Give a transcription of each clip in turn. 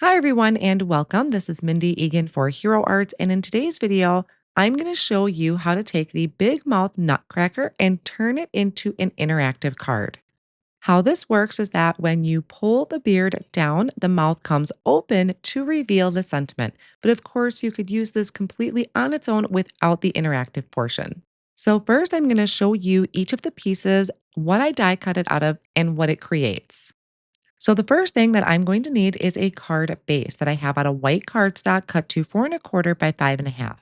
Hi, everyone, and welcome. This is Mindy Egan for Hero Arts, and in today's video, I'm going to show you how to take the Big Mouth Nutcracker and turn it into an interactive card. How this works is that when you pull the beard down, the mouth comes open to reveal the sentiment. But of course, you could use this completely on its own without the interactive portion. So, first, I'm going to show you each of the pieces, what I die cut it out of, and what it creates. So the first thing that I'm going to need is a card base that I have out of white cardstock cut to 4 1/4 by 5 1/2.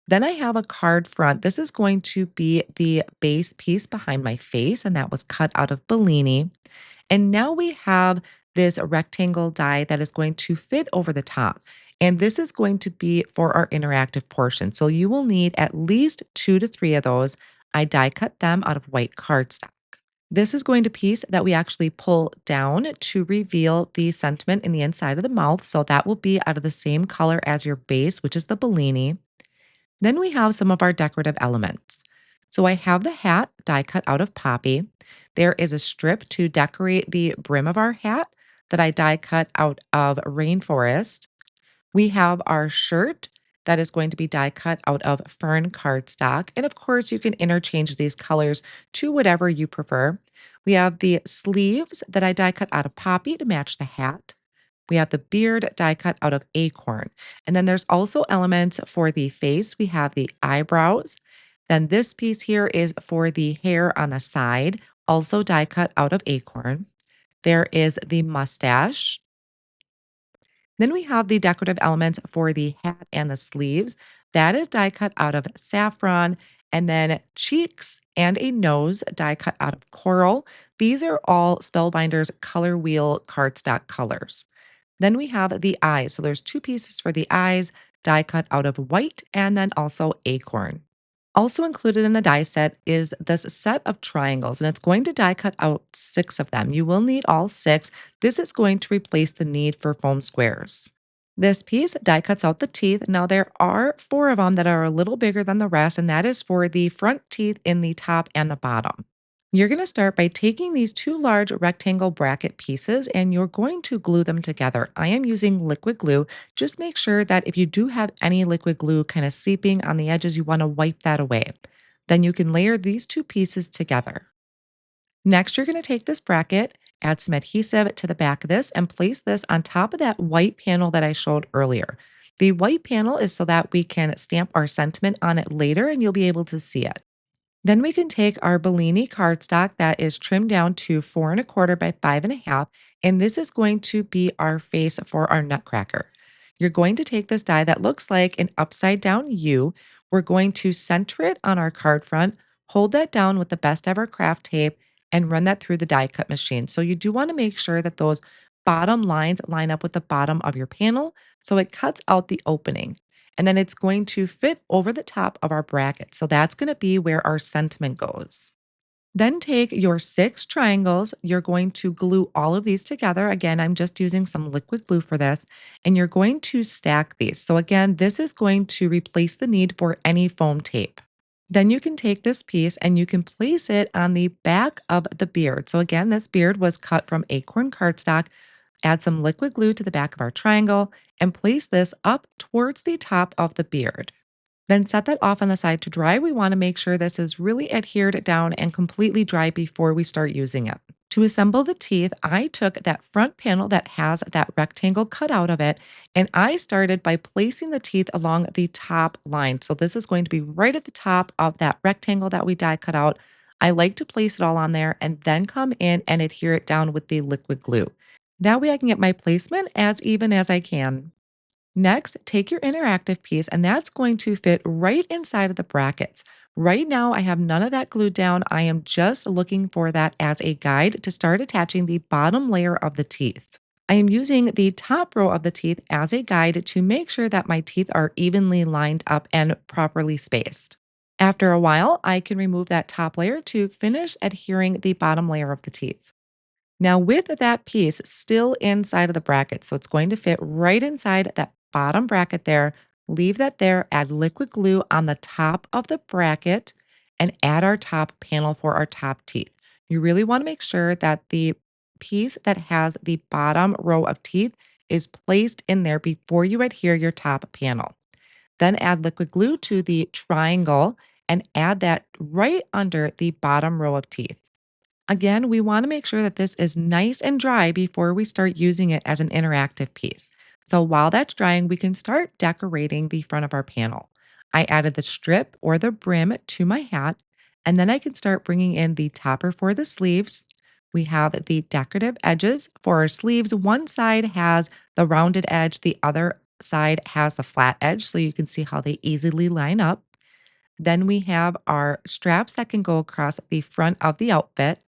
Then I have a card front. This is going to be the base piece behind my face, and that was cut out of Bellini. And now we have this rectangle die that is going to fit over the top. And this is going to be for our interactive portion. So you will need at least 2 to 3 of those. I die cut them out of white cardstock. This is going to piece that we actually pull down to reveal the sentiment in the inside of the mouth. So that will be out of the same color as your base, which is the Bellini. Then we have some of our decorative elements. So I have the hat die cut out of poppy. There is a strip to decorate the brim of our hat that I die cut out of rainforest. We have our shirt that is going to be die cut out of fern cardstock. And of course, you can interchange these colors to whatever you prefer. We have the sleeves that I die cut out of poppy to match the hat. We have the beard die cut out of acorn. And then there's also elements for the face. We have the eyebrows. Then this piece here is for the hair on the side, also die cut out of acorn. There is the mustache. Then we have the decorative elements for the hat and the sleeves. That is die cut out of saffron, and then cheeks and a nose die cut out of coral. These are all Spellbinder's color wheel cardstock colors. Then we have the eyes. So there's two pieces for the eyes, die cut out of white and then also acorn. Also included in the die set is this set of triangles, and it's going to die cut out 6 of them. You will need all 6. This is going to replace the need for foam squares. This piece die cuts out the teeth. Now, there are 4 of them that are a little bigger than the rest, and that is for the front teeth in the top and the bottom. You're going to start by taking these 2 large rectangle bracket pieces and you're going to glue them together. I am using liquid glue. Just make sure that if you do have any liquid glue kind of seeping on the edges, you want to wipe that away. Then you can layer these 2 pieces together. Next, you're going to take this bracket, add some adhesive to the back of this, and place this on top of that white panel that I showed earlier. The white panel is so that we can stamp our sentiment on it later and you'll be able to see it. Then we can take our Bellini cardstock that is trimmed down to 4 1/4 by 5 1/2, and this is going to be our face for our Nutcracker. You're going to take this die that looks like an upside down U. We're going to center it on our card front, hold that down with the best ever craft tape, and run that through the die cut machine. So you do want to make sure that those bottom lines line up with the bottom of your panel so it cuts out the opening. And then it's going to fit over the top of our bracket. So that's going to be where our sentiment goes. Then take your 6 triangles. You're going to glue all of these together. Again, I'm just using some liquid glue for this. And you're going to stack these. So again, this is going to replace the need for any foam tape. Then you can take this piece and you can place it on the back of the beard. So again, this beard was cut from acorn cardstock. Add some liquid glue to the back of our triangle and place this up towards the top of the beard. Then set that off on the side to dry. We want to make sure this is really adhered down and completely dry before we start using it. To assemble the teeth, I took that front panel that has that rectangle cut out of it, and I started by placing the teeth along the top line. So this is going to be right at the top of that rectangle that we die cut out. I like to place it all on there and then come in and adhere it down with the liquid glue. That way I can get my placement as even as I can. Next, take your interactive piece, and that's going to fit right inside of the brackets. Right now, I have none of that glued down. I am just looking for that as a guide to start attaching the bottom layer of the teeth. I am using the top row of the teeth as a guide to make sure that my teeth are evenly lined up and properly spaced. After a while, I can remove that top layer to finish adhering the bottom layer of the teeth. Now, with that piece still inside of the bracket, so it's going to fit right inside that bottom bracket there, leave that there, add liquid glue on the top of the bracket, and add our top panel for our top teeth. You really want to make sure that the piece that has the bottom row of teeth is placed in there before you adhere your top panel. Then add liquid glue to the triangle and add that right under the bottom row of teeth. Again, we want to make sure that this is nice and dry before we start using it as an interactive piece. So while that's drying, we can start decorating the front of our panel. I added the strip or the brim to my hat, and then I can start bringing in the topper for the sleeves. We have the decorative edges for our sleeves. One side has the rounded edge, the other side has the flat edge, so you can see how they easily line up. Then we have our straps that can go across the front of the outfit.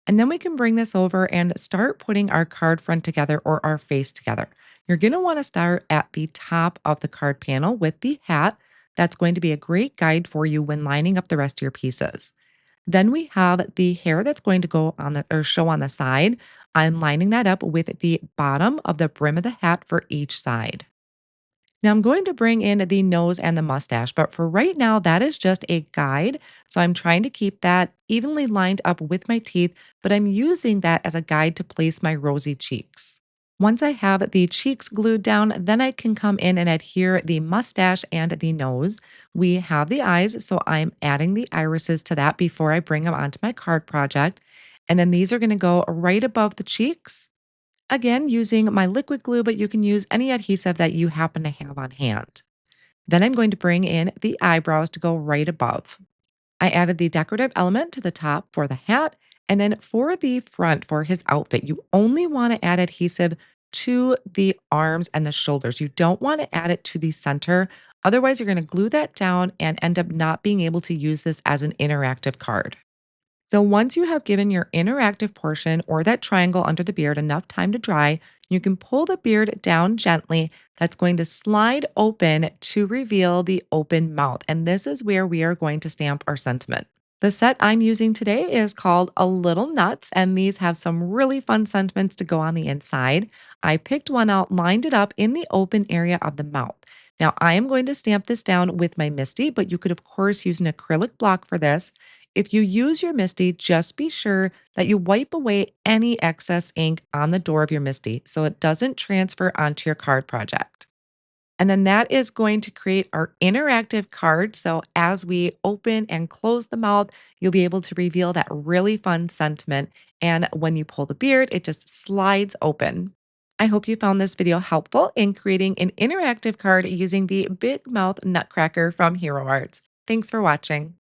And then we can bring this over and start putting our card front together or our face together. You're going to want to start at the top of the card panel with the hat. That's going to be a great guide for you when lining up the rest of your pieces. Then we have the hair that's going to go on the or show on the side. I'm lining that up with the bottom of the brim of the hat for each side. Now I'm going to bring in the nose and the mustache, but for right now, that is just a guide. So I'm trying to keep that evenly lined up with my teeth, but I'm using that as a guide to place my rosy cheeks. Once I have the cheeks glued down, then I can come in and adhere the mustache and the nose. We have the eyes, so I'm adding the irises to that before I bring them onto my card project. And then these are going to go right above the cheeks. Again, using my liquid glue, but you can use any adhesive that you happen to have on hand. Then I'm going to bring in the eyebrows to go right above. I added the decorative element to the top for the hat. And then for the front for his outfit, you only want to add adhesive to the arms and the shoulders. You don't want to add it to the center. Otherwise, you're going to glue that down and end up not being able to use this as an interactive card. So once you have given your interactive portion or that triangle under the beard enough time to dry, you can pull the beard down gently. That's going to slide open to reveal the open mouth. And this is where we are going to stamp our sentiment. The set I'm using today is called A Little Nuts, and these have some really fun sentiments to go on the inside. I picked one out, lined it up in the open area of the mouth. Now, I am going to stamp this down with my Misty, but you could, of course, use an acrylic block for this. If you use your Misty, just be sure that you wipe away any excess ink on the door of your Misty so it doesn't transfer onto your card project. And then that is going to create our interactive card. So as we open and close the mouth, you'll be able to reveal that really fun sentiment. And when you pull the beard, it just slides open. I hope you found this video helpful in creating an interactive card using the Big Mouth Nutcracker from Hero Arts. Thanks for watching.